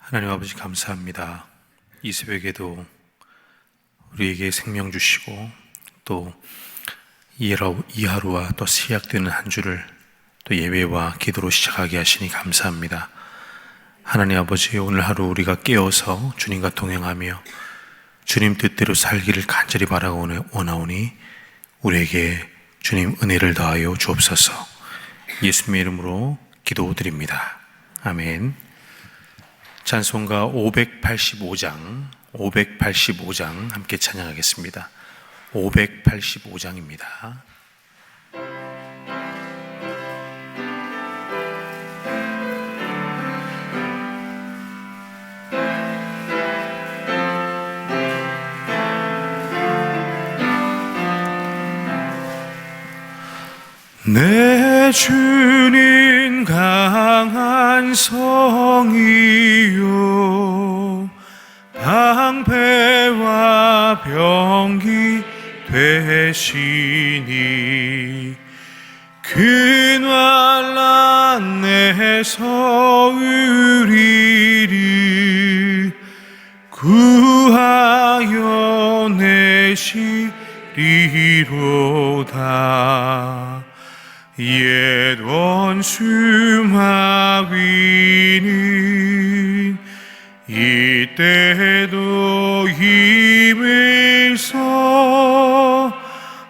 하나님 아버지 감사합니다. 이 새벽에도 우리에게 생명 주시고 또 이 하루와 또 시작되는 한 주를 또 예배와 기도로 시작하게 하시니 감사합니다. 하나님 아버지, 오늘 하루 우리가 깨어서 주님과 동행하며 주님 뜻대로 살기를 간절히 바라고 원하오니 우리에게 주님 은혜를 더하여 주옵소서. 예수님의 이름으로 기도드립니다. 아멘. 찬송가 585장 함께 찬양하겠습니다. 585장입니다. 내 주님 강한 성이요 방패와 병기 되시니 그 환난 내서 우리를 구하여 내시리로다. 옛 원수 마귀는 이때도 힘을 써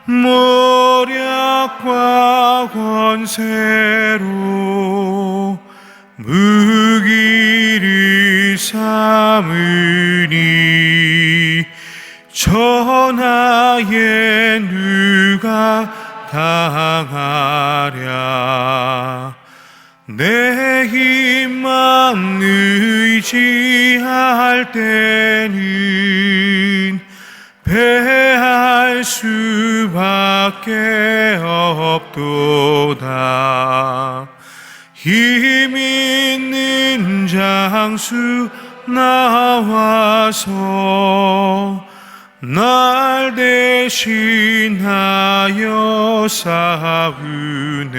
모략과 권세로 무기를 삼으니 전하에 누가 당하랴. 내 힘만 의지할 때는 패할 수밖에 없도다. 힘 있는 장수 나와서 날 대신하여 싸우네.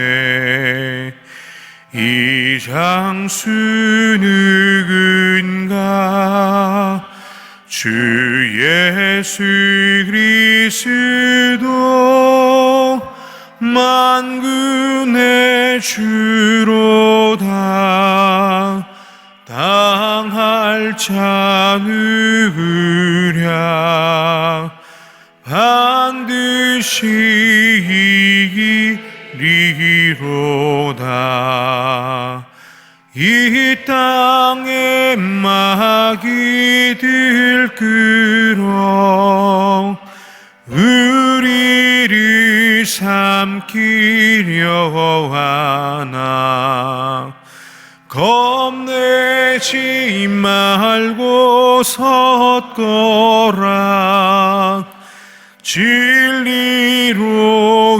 이 장수 누군가? 주 예수 그리스도 만군의 주로다. 당할 자 누구랴? 반드시 이기리로다. 이 땅에 마귀들 끌어 우리를 삼키려 하나. 겁내지 말고 섰거라. 진리로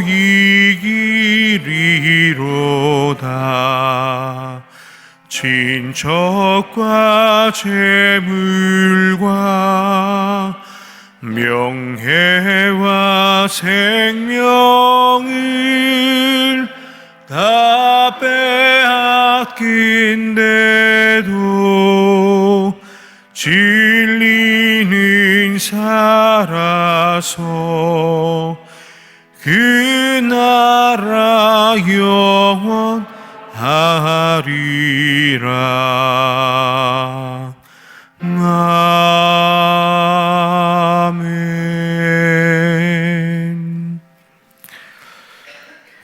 이기리로다. 친척과 재물과 명예와 생명을 다 빼앗긴데도 진리는 살아서 그 나라 영원하리라. 아멘.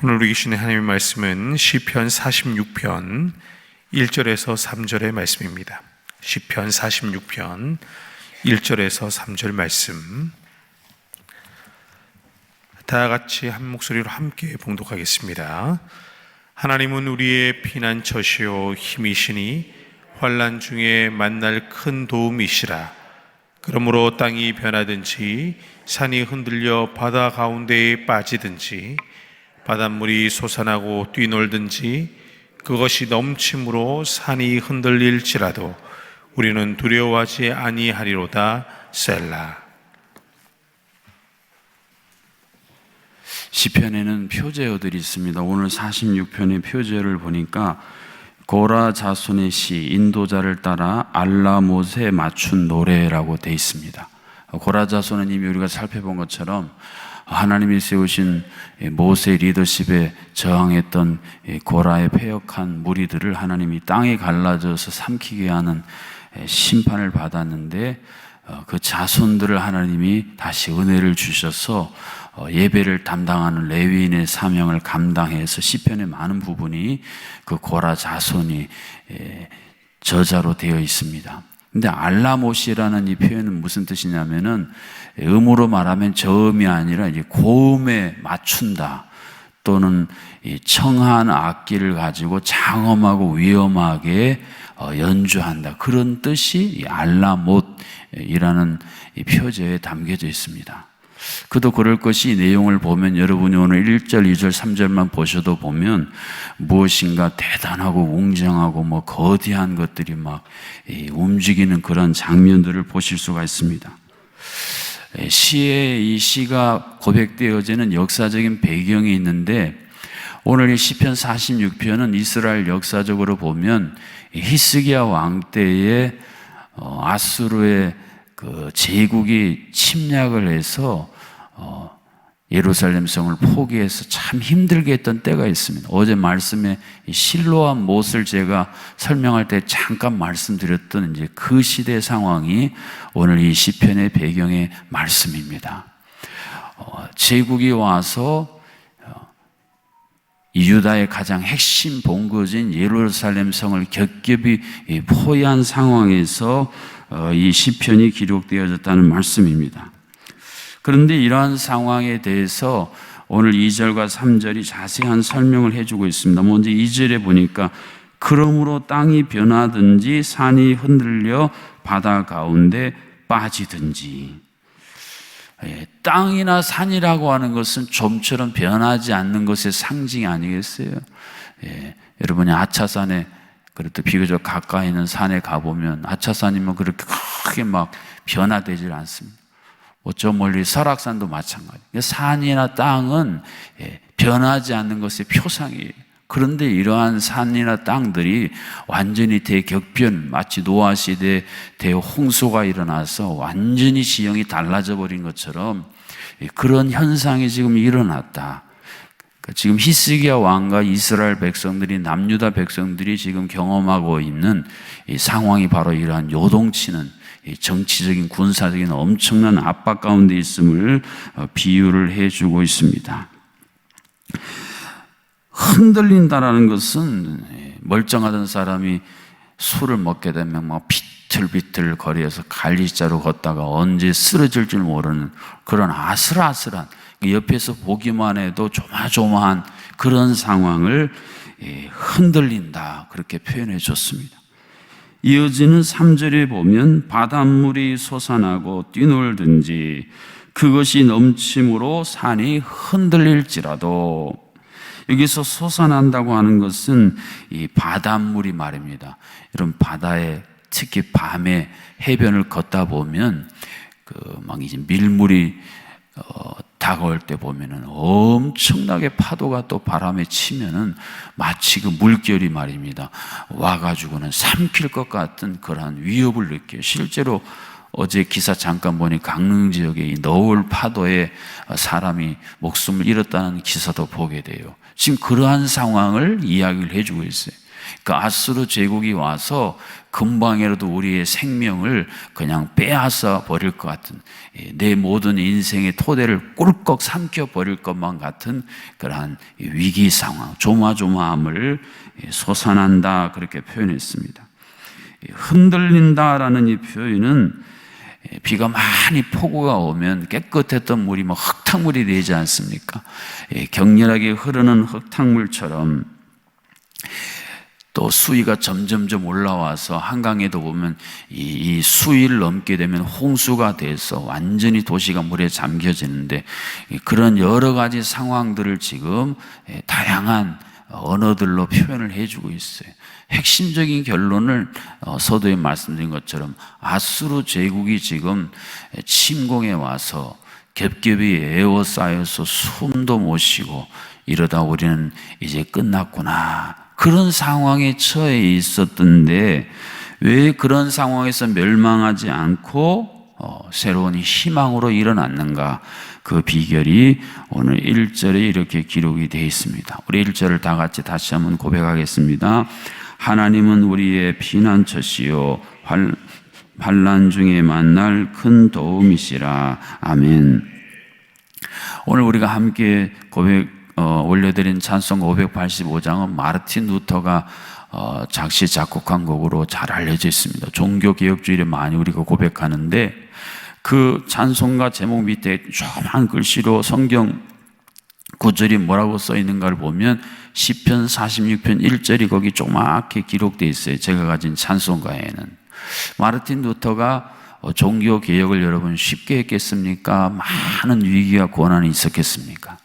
오늘 우리 주신 하나님의 말씀은 시편 46편 1절에서 3절의 말씀입니다. 시편 46편 1절에서 3절 말씀, 다 같이 한 목소리로 함께 봉독하겠습니다. 하나님은 우리의 피난처시요 힘이시니 환난 중에 만날 큰 도움이시라. 그러므로 땅이 변하든지 산이 흔들려 바다 가운데에 빠지든지 바닷물이 솟아나고 뛰놀든지 그것이 넘침으로 산이 흔들릴지라도 우리는 두려워하지 아니하리로다. 셀라. 시편에는 표제어들이 있습니다. 오늘 46편의 표제를 보니까 고라 자손의 시 인도자를 따라 알라못에 맞춘 노래라고 되어 있습니다. 고라 자손은 이미 우리가 살펴본 것처럼 하나님이 세우신 모세 리더십에 저항했던 고라의 패역한 무리들을 하나님이 땅에 갈라져서 삼키게 하는 심판을 받았는데, 그 자손들을 하나님이 다시 은혜를 주셔서 예배를 담당하는 레위인의 사명을 감당해서 시편의 많은 부분이 그 고라 자손이 저자로 되어 있습니다. 근데 알라못이라는 이 표현은 무슨 뜻이냐면은, 음으로 말하면 저음이 아니라 이제 고음에 맞춘다, 또는 이 청한 악기를 가지고 장엄하고 위험하게 연주한다, 그런 뜻이 이 알라못이라는 이 표제에 담겨져 있습니다. 그도 그럴 것이, 이 내용을 보면 여러분이 오늘 1절, 2절, 3절만 보셔도 보면 무엇인가 대단하고 웅장하고 거대한 것들이 막 움직이는 그런 장면들을 보실 수가 있습니다. 이 시가 고백되어지는 역사적인 배경이 있는데, 오늘 이 시편 46편은 이스라엘 역사적으로 보면 히스기야 왕 때에 아수르의 그 제국이 침략을 해서 예루살렘 성을 포기해서 참 힘들게 했던 때가 있습니다. 어제 말씀에 실로암 못을 제가 설명할 때 잠깐 말씀드렸던 이제 그 시대 상황이 오늘 이 시편의 배경의 말씀입니다. 제국이 와서 유다의 가장 핵심 본거지인 예루살렘 성을 겹겹이 포위한 상황에서 이 시편이 기록되어졌다는 말씀입니다. 그런데 이러한 상황에 대해서 오늘 2절과 3절이 자세한 설명을 해주고 있습니다. 먼저 2절에 보니까 그러므로 땅이 변하든지 산이 흔들려 바다 가운데 빠지든지. 땅이나 산이라고 하는 것은 좀처럼 변하지 않는 것의 상징이 아니겠어요? 여러분이 아차산에, 그래도 비교적 가까이 있는 산에 가보면 아차산이면 그렇게 크게 막 변화되질 않습니다. 저 멀리 설악산도 마찬가지예요. 산이나 땅은 변하지 않는 것의 표상이에요. 그런데 이러한 산이나 땅들이 완전히 대격변, 마치 노아 시대에 대홍수가 일어나서 완전히 지형이 달라져 버린 것처럼 그런 현상이 지금 일어났다. 지금 히스기야 왕과 이스라엘 백성들이, 남유다 백성들이 지금 경험하고 있는 이 상황이 바로 이러한 요동치는 정치적인, 군사적인 엄청난 압박 가운데 있음을 비유를 해주고 있습니다. 흔들린다라는 것은 멀쩡하던 사람이 술을 먹게 되면 막 비틀비틀 거리에서 갈리자로 걷다가 언제 쓰러질 줄 모르는 그런 아슬아슬한, 옆에서 보기만 해도 조마조마한 그런 상황을 흔들린다, 그렇게 표현해 줬습니다. 이어지는 3절에 보면 바닷물이 솟아나고 뛰놀든지 그것이 넘침으로 산이 흔들릴지라도, 여기서 솟아난다고 하는 것은 이 바닷물이 말입니다. 여러분, 바다에 특히 밤에 해변을 걷다 보면 막 이제 밀물이 다가올 때 보면은 엄청나게 파도가 또 바람에 치면은 마치 그 물결이 말입니다, 와가지고는 삼킬 것 같은 그러한 위협을 느껴요. 실제로 어제 기사 잠깐 보니 강릉 지역의 이 너울 파도에 사람이 목숨을 잃었다는 기사도 보게 돼요. 지금 그러한 상황을 이야기를 해주고 있어요. 그 아수르 제국이 와서 금방이라도 우리의 생명을 그냥 빼앗아 버릴 것 같은, 내 모든 인생의 토대를 꿀꺽 삼켜 버릴 것만 같은 그러한 위기 상황, 조마조마함을 솟아난다, 그렇게 표현했습니다. 흔들린다라는 이 표현은 비가 많이 폭우가 오면 깨끗했던 물이 막 흙탕물이 되지 않습니까? 격렬하게 흐르는 흙탕물처럼, 또 수위가 점점점 올라와서 한강에도 보면 이 수위를 넘게 되면 홍수가 돼서 완전히 도시가 물에 잠겨지는데, 그런 여러 가지 상황들을 지금 다양한 언어들로 표현을 해주고 있어요. 핵심적인 결론을 서두에 말씀드린 것처럼 아수르 제국이 지금 침공해 와서 겹겹이 에워싸여서 숨도 못 쉬고 이러다 우리는 이제 끝났구나, 그런 상황에 처해 있었던데 왜 그런 상황에서 멸망하지 않고 새로운 희망으로 일어났는가? 그 비결이 오늘 1절에 이렇게 기록이 되어 있습니다. 우리 1절을 다 같이 다시 한번 고백하겠습니다. 하나님은 우리의 피난처시요 환난 중에 만날 큰 도움이시라. 아멘. 오늘 우리가 함께 올려드린 찬송가 585장은 마르틴 루터가 작시 작곡한 곡으로 잘 알려져 있습니다. 종교개혁주의를 많이 우리가 고백하는데 그 찬송가 제목 밑에 조그만 글씨로 성경 구절이 뭐라고 써 있는가를 보면 시편 46편 1절이 거기 조그맣게 기록되어 있어요. 제가 가진 찬송가에는. 마르틴 루터가 종교개혁을 여러분 쉽게 했겠습니까? 많은 위기와 고난이 있었겠습니까?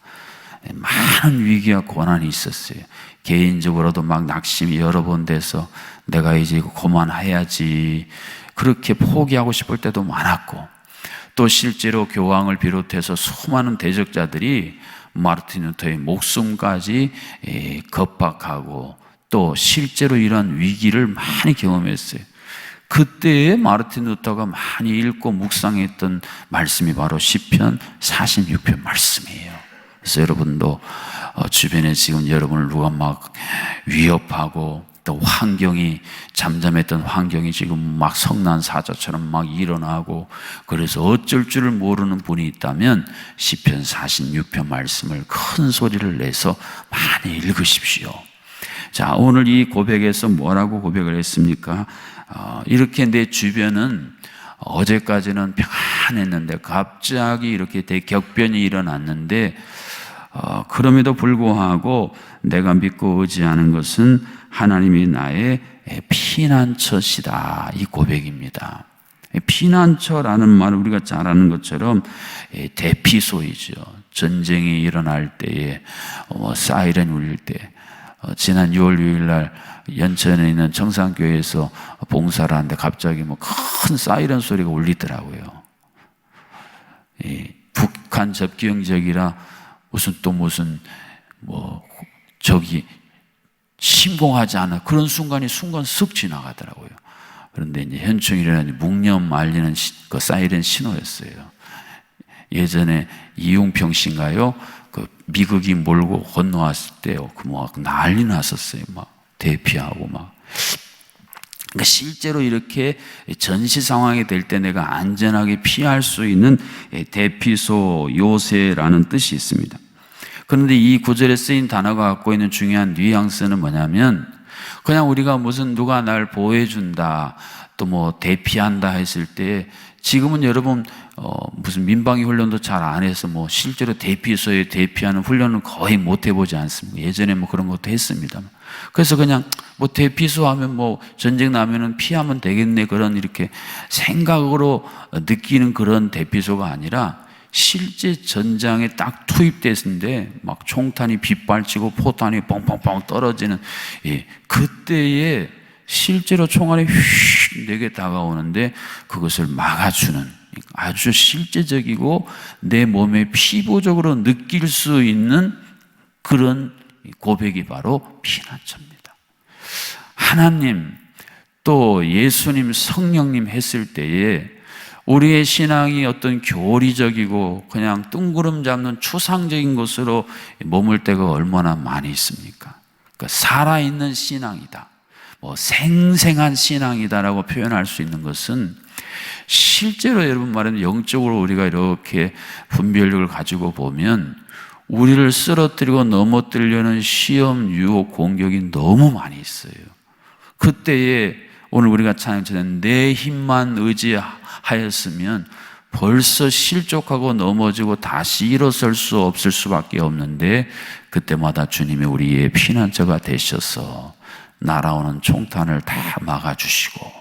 많은 위기와 고난이 있었어요. 개인적으로도 막 낙심이 여러 번 돼서 내가 이제 이거 그만해야지 그렇게 포기하고 싶을 때도 많았고, 또 실제로 교황을 비롯해서 수많은 대적자들이 마르틴 루터의 목숨까지 겁박하고 또 실제로 이런 위기를 많이 경험했어요. 그때에 마르틴 루터가 많이 읽고 묵상했던 말씀이 바로 시편 46편 말씀이에요. 그래서 여러분도 주변에 지금 여러분을 누가 막 위협하고 또 환경이 잠잠했던 환경이 지금 막 성난사자처럼 막 일어나고 그래서 어쩔 줄을 모르는 분이 있다면 시편 46편 말씀을 큰 소리를 내서 많이 읽으십시오. 자, 오늘 이 고백에서 뭐라고 고백을 했습니까? 이렇게 내 주변은 어제까지는 평안했는데 갑자기 이렇게 대격변이 일어났는데 그럼에도 불구하고 내가 믿고 의지하는 것은 하나님이 나의 피난처시다. 이 고백입니다. 피난처라는 말을 우리가 잘 아는 것처럼 대피소이죠. 전쟁이 일어날 때에 사이렌 울릴 때 지난 6월 6일 날 연천에 있는 청산교회에서 봉사를 하는데 갑자기 큰 사이렌 소리가 울리더라고요. 북한 접경 지역이라 무슨 저기 침공하지 않아 그런 순간 쓱 지나가더라고요. 그런데 이제 현충일이라는 묵념 알리는 그 사이렌 신호였어요. 예전에 이용평 씨인가요? 그 미국이 몰고 건너왔을 때요. 난리 났었어요. 막 대피하고 막. 그러니까 실제로 이렇게 전시 상황이 될 때 내가 안전하게 피할 수 있는 대피소 요새라는 뜻이 있습니다. 그런데 이 구절에 쓰인 단어가 갖고 있는 중요한 뉘앙스는 뭐냐면 그냥 우리가 무슨 누가 날 보호해준다 또 대피한다 했을 때 지금은 여러분 무슨 민방위 훈련도 잘 안 해서 실제로 대피소에 대피하는 훈련은 거의 못 해보지 않습니까? 예전에 그런 것도 했습니다. 그래서 그냥 대피소 하면 전쟁 나면은 피하면 되겠네 그런 이렇게 생각으로 느끼는 그런 대피소가 아니라 실제 전장에 딱 투입됐는데 막 총탄이 빗발치고 포탄이 뻥뻥뻥 떨어지는 그때에 실제로 총알이 휙 내게 다가오는데 그것을 막아주는 아주 실제적이고 내 몸에 피부적으로 느낄 수 있는 그런 고백이 바로 피난처입니다. 하나님 또 예수님 성령님 했을 때에 우리의 신앙이 어떤 교리적이고 그냥 뜬구름 잡는 추상적인 것으로 머물 때가 얼마나 많이 있습니까? 그러니까 살아있는 신앙이다. 생생한 신앙이다라고 표현할 수 있는 것은 실제로 여러분 말하는 영적으로 우리가 이렇게 분별력을 가지고 보면 우리를 쓰러뜨리고 넘어뜨리려는 시험, 유혹, 공격이 너무 많이 있어요. 그때에 오늘 우리가 찬양처럼 내 힘만 의지하였으면 벌써 실족하고 넘어지고 다시 일어설 수 없을 수밖에 없는데 그때마다 주님이 우리의 피난처가 되셔서 날아오는 총탄을 다 막아주시고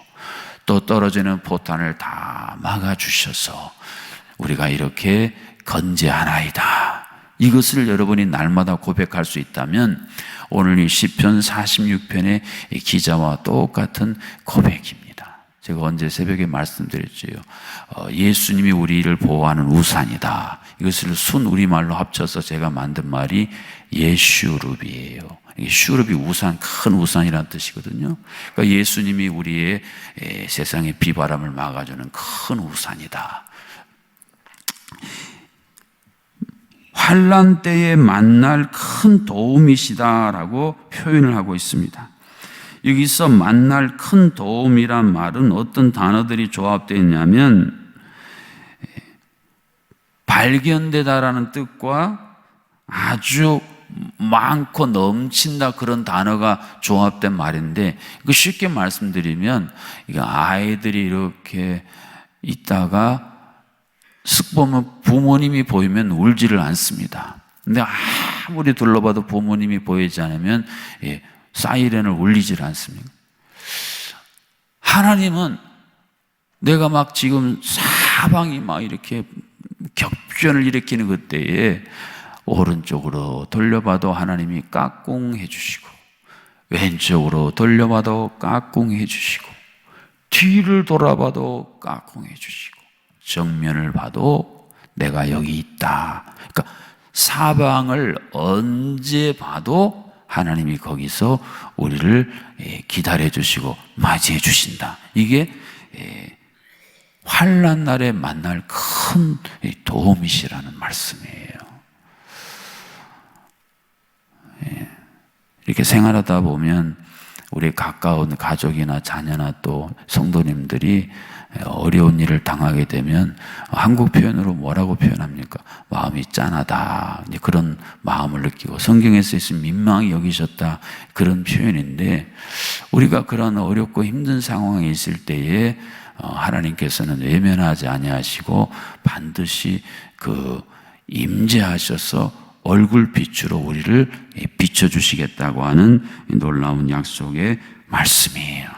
또 떨어지는 포탄을 다 막아주셔서 우리가 이렇게 건재하나이다. 이것을 여러분이 날마다 고백할 수 있다면 오늘 이 시편 46편의 기자와 똑같은 고백입니다. 제가 언제 새벽에 말씀드렸죠. 예수님이 우리를 보호하는 우산이다. 이것을 순 우리말로 합쳐서 제가 만든 말이 예슈룹이에요. 슈룹이 우산, 큰 우산이라는 뜻이거든요. 그러니까 예수님이 우리의 세상의 비바람을 막아주는 큰 우산이다. 환난 때에 만날 큰 도움이시다라고 표현을 하고 있습니다. 여기서 만날 큰 도움이란 말은 어떤 단어들이 조합되어 있냐면 발견되다라는 뜻과 아주 많고 넘친다 그런 단어가 조합된 말인데, 그 쉽게 말씀드리면 이거 아이들이 이렇게 있다가 쓱 보면 부모님이 보이면 울지를 않습니다. 근데 아무리 둘러봐도 부모님이 보이지 않으면 사이렌을 울리질 않습니다. 하나님은 내가 막 지금 사방이 막 이렇게 격변을 일으키는 그때에 오른쪽으로 돌려봐도 하나님이 까꿍해 주시고, 왼쪽으로 돌려봐도 까꿍해 주시고, 뒤를 돌아봐도 까꿍해 주시고, 정면을 봐도 내가 여기 있다. 그러니까 사방을 언제 봐도 하나님이 거기서 우리를 기다려 주시고 맞이해 주신다. 이게 환난 날에 만날 큰 도움이시라는 말씀이에요. 이렇게 생활하다 보면 우리 가까운 가족이나 자녀나 또 성도님들이 어려운 일을 당하게 되면 한국 표현으로 뭐라고 표현합니까? 마음이 짠하다, 이제 그런 마음을 느끼고, 성경에서 있으면 민망히 여기셨다, 그런 표현인데, 우리가 그런 어렵고 힘든 상황에 있을 때에 하나님께서는 외면하지 아니하시고 반드시 임재하셔서 얼굴빛으로 우리를 비춰주시겠다고 하는 놀라운 약속의 말씀이에요.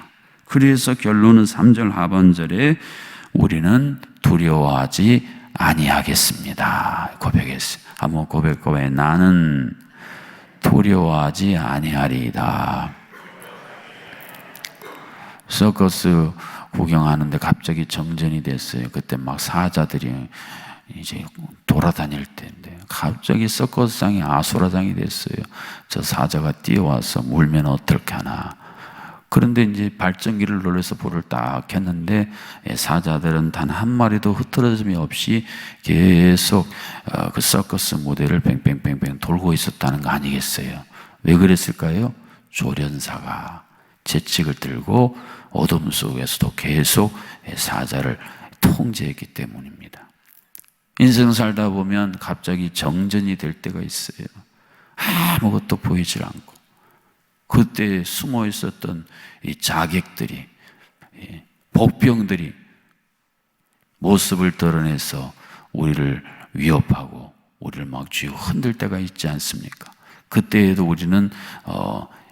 그래서 결론은 3절 하반절에 우리는 두려워하지 아니하겠습니다 고백했어요. 한번 고백해. 나는 두려워하지 아니하리이다. 서커스 구경하는데 갑자기 정전이 됐어요. 그때 막 사자들이 이제 돌아다닐 때인데 갑자기 서커스장이 아수라장이 됐어요. 저 사자가 뛰어와서 물면 어떻게 하나. 그런데 이제 발전기를 눌러서 불을 딱 켰는데 사자들은 단 한 마리도 흐트러짐이 없이 계속 그 서커스 무대를 뺑뺑뺑뺑 돌고 있었다는 거 아니겠어요? 왜 그랬을까요? 조련사가 채찍을 들고 어둠 속에서도 계속 사자를 통제했기 때문입니다. 인생 살다 보면 갑자기 정전이 될 때가 있어요. 아무것도 보이질 않고, 그때 숨어 있었던 이 자객들이, 복병들이 모습을 드러내서 우리를 위협하고 우리를 막 쥐고 흔들 때가 있지 않습니까? 그때에도 우리는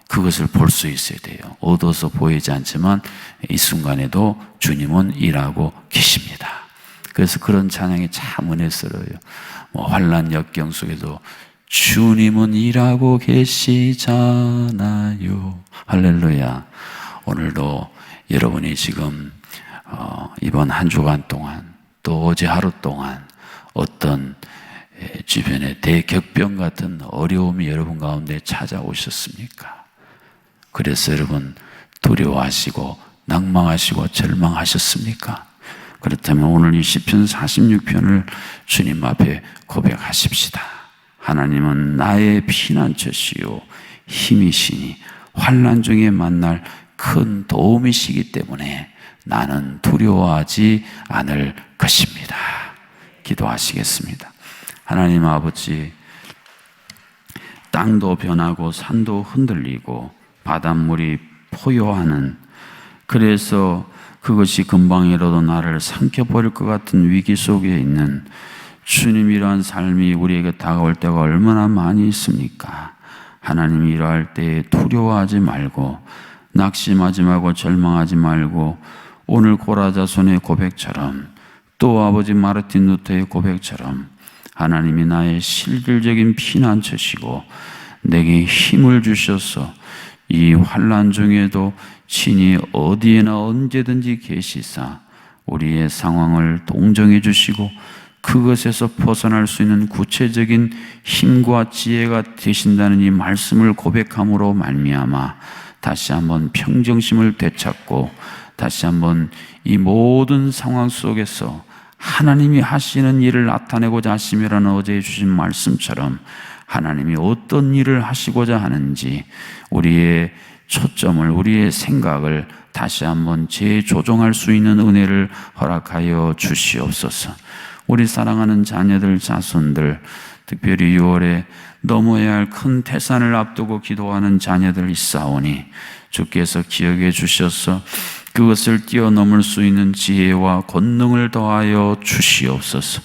그것을 볼 수 있어야 돼요. 어두워서 보이지 않지만 이 순간에도 주님은 일하고 계십니다. 그래서 그런 찬양이 참 은혜스러워요. 환난 역경 속에도 주님은 일하고 계시잖아요. 할렐루야. 오늘도 여러분이 지금 이번 한 주간 동안 또 어제 하루 동안 어떤 주변에 대격변 같은 어려움이 여러분 가운데 찾아오셨습니까? 그래서 여러분 두려워하시고 낭망하시고 절망하셨습니까? 그렇다면 오늘 이 시편 46편을 주님 앞에 고백하십시다. 하나님은 나의 피난처시요 힘이시니 환난 중에 만날 큰 도움이시기 때문에 나는 두려워하지 않을 것입니다. 기도하시겠습니다. 하나님 아버지, 땅도 변하고 산도 흔들리고 바닷물이 포효하는, 그래서 그것이 금방이라도 나를 삼켜버릴 것 같은 위기 속에 있는 주님이란 삶이 우리에게 다가올 때가 얼마나 많이 있습니까? 하나님이 이러할 때 두려워하지 말고 낙심하지 말고 절망하지 말고 오늘 고라자손의 고백처럼 또 아버지 마르틴 루터의 고백처럼 하나님이 나의 실질적인 피난처시고 내게 힘을 주셔서 이 환난 중에도 친히 어디에나 언제든지 계시사 우리의 상황을 동정해 주시고 그것에서 벗어날 수 있는 구체적인 힘과 지혜가 되신다는 이 말씀을 고백함으로 말미암아 다시 한번 평정심을 되찾고 다시 한번 이 모든 상황 속에서 하나님이 하시는 일을 나타내고자 하심이라는 어제 주신 말씀처럼 하나님이 어떤 일을 하시고자 하는지 우리의 초점을, 우리의 생각을 다시 한번 재조정할 수 있는 은혜를 허락하여 주시옵소서. 우리 사랑하는 자녀들, 자손들, 특별히 6월에 넘어야 할 큰 태산을 앞두고 기도하는 자녀들 있사오니 주께서 기억해 주셔서 그것을 뛰어넘을 수 있는 지혜와 권능을 더하여 주시옵소서.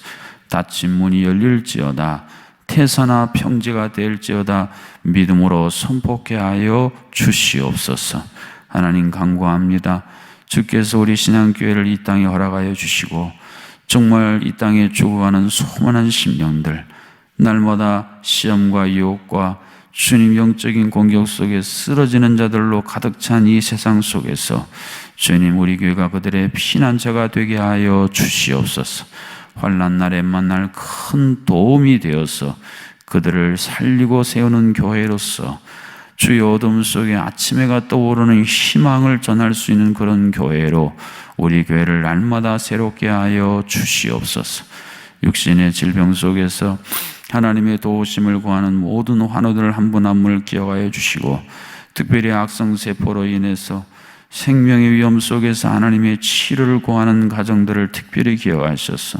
닫힌 문이 열릴지어다, 태산아 평지가 될지어다 믿음으로 선포케 하여 주시옵소서. 하나님 간구합니다. 주께서 우리 신앙교회를 이 땅에 허락하여 주시고 정말 이 땅에 죽어가는 소만한 심령들, 날마다 시험과 유혹과 주님 영적인 공격 속에 쓰러지는 자들로 가득 찬 이 세상 속에서 주님 우리 교회가 그들의 피난처가 되게 하여 주시옵소서. 환난 날에 만날 큰 도움이 되어서 그들을 살리고 세우는 교회로서 주의 어둠 속에 아침 해가 떠오르는 희망을 전할 수 있는 그런 교회로 우리 교회를 날마다 새롭게 하여 주시옵소서. 육신의 질병 속에서 하나님의 도우심을 구하는 모든 환우들 한 분 한 분을 기억하여 주시고 특별히 악성세포로 인해서 생명의 위험 속에서 하나님의 치료를 구하는 가정들을 특별히 기억하셔서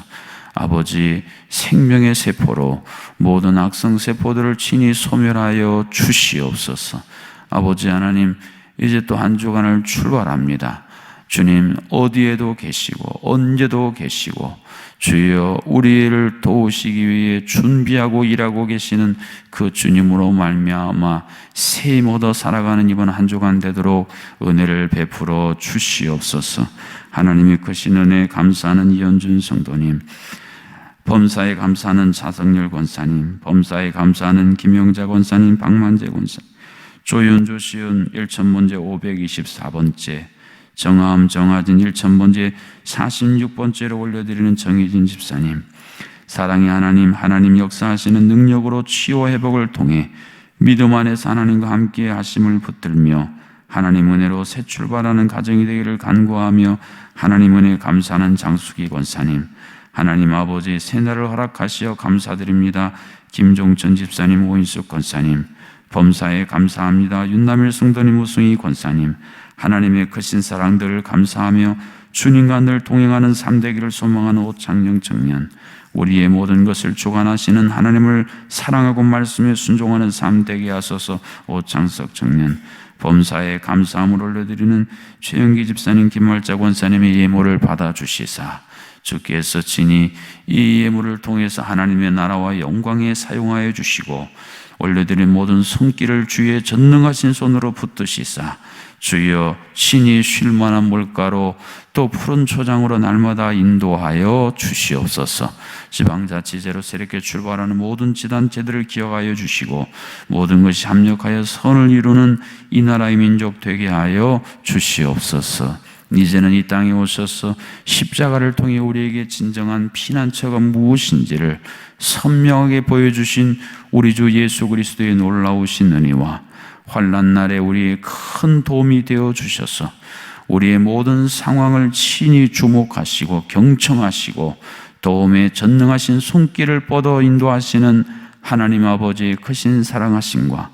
아버지 생명의 세포로 모든 악성세포들을 친히 소멸하여 주시옵소서. 아버지 하나님, 이제 또 한 주간을 출발합니다. 주님 어디에도 계시고 언제도 계시고 주여 우리를 도우시기 위해 준비하고 일하고 계시는 그 주님으로 말미암아 새 힘 얻어 살아가는 이번 한 주간 되도록 은혜를 베풀어 주시옵소서. 하나님이 크신 은혜에 감사하는 이현준 성도님, 범사에 감사하는 차성열 권사님, 범사에 감사하는 김영자 권사님, 박만재 권사님, 조윤조 시은 1000번째 524번째 정아함 정아진 1000번째 46번째로 올려드리는 정희진 집사님, 사랑의 하나님, 하나님 역사하시는 능력으로 치유 회복을 통해 믿음 안에서 하나님과 함께 하심을 붙들며 하나님 은혜로 새 출발하는 가정이 되기를 간구하며 하나님 은혜에 감사하는 장수기 권사님, 하나님 아버지 새날을 허락하시어 감사드립니다. 김종천 집사님, 오인숙 권사님, 범사에 감사합니다. 윤남일 성도님, 우승희 권사님, 하나님의 크신 사랑들을 감사하며 주님과 늘 동행하는 삶되기를 소망하는 오창영 청년, 우리의 모든 것을 주관하시는 하나님을 사랑하고 말씀에 순종하는 삶되게 하소서. 오창석 청년, 범사에 감사함을 올려드리는 최영기 집사님, 김말자 권사님의 예물을 받아주시사 주께서 친히 이 예물을 통해서 하나님의 나라와 영광에 사용하여 주시고 올려드린 모든 손길을 주의 전능하신 손으로 붙드시사 주여 친히 쉴만한 물가로 또 푸른 초장으로 날마다 인도하여 주시옵소서. 지방자치제로 새롭게 출발하는 모든 지단체들을 기억하여 주시고 모든 것이 합력하여 선을 이루는 이 나라의 민족 되게 하여 주시옵소서. 이제는 이 땅에 오셔서 십자가를 통해 우리에게 진정한 피난처가 무엇인지를 선명하게 보여주신 우리 주 예수 그리스도의 놀라우신 은혜와 환난 날에 우리의 큰 도움이 되어 주셔서 우리의 모든 상황을 친히 주목하시고 경청하시고 도움에 전능하신 손길을 뻗어 인도하시는 하나님 아버지의 크신 사랑하심과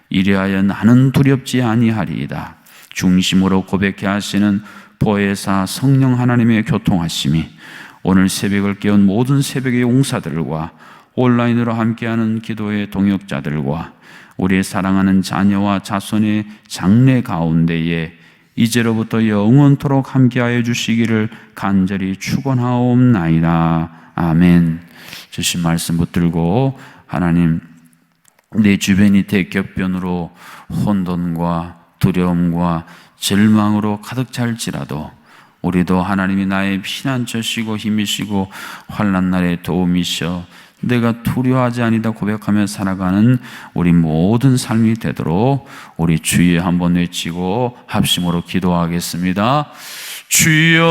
이리하여 나는 두렵지 아니하리이다 중심으로 고백해 하시는 보혜사 성령 하나님의 교통하심이 오늘 새벽을 깨운 모든 새벽의 용사들과 온라인으로 함께하는 기도의 동역자들과 우리의 사랑하는 자녀와 자손의 장래 가운데에 이제로부터 영원토록 함께하여 주시기를 간절히 축원하옵나이다. 아멘. 주신 말씀 붙들고 하나님, 내 주변이 대격변으로 혼돈과 두려움과 절망으로 가득 찰지라도 우리도 하나님이 나의 피난처시고 힘이시고 환난 날의 도움이시여 내가 두려워하지 아니다 고백하며 살아가는 우리 모든 삶이 되도록 우리 주여 한번 외치고 합심으로 기도하겠습니다. 주여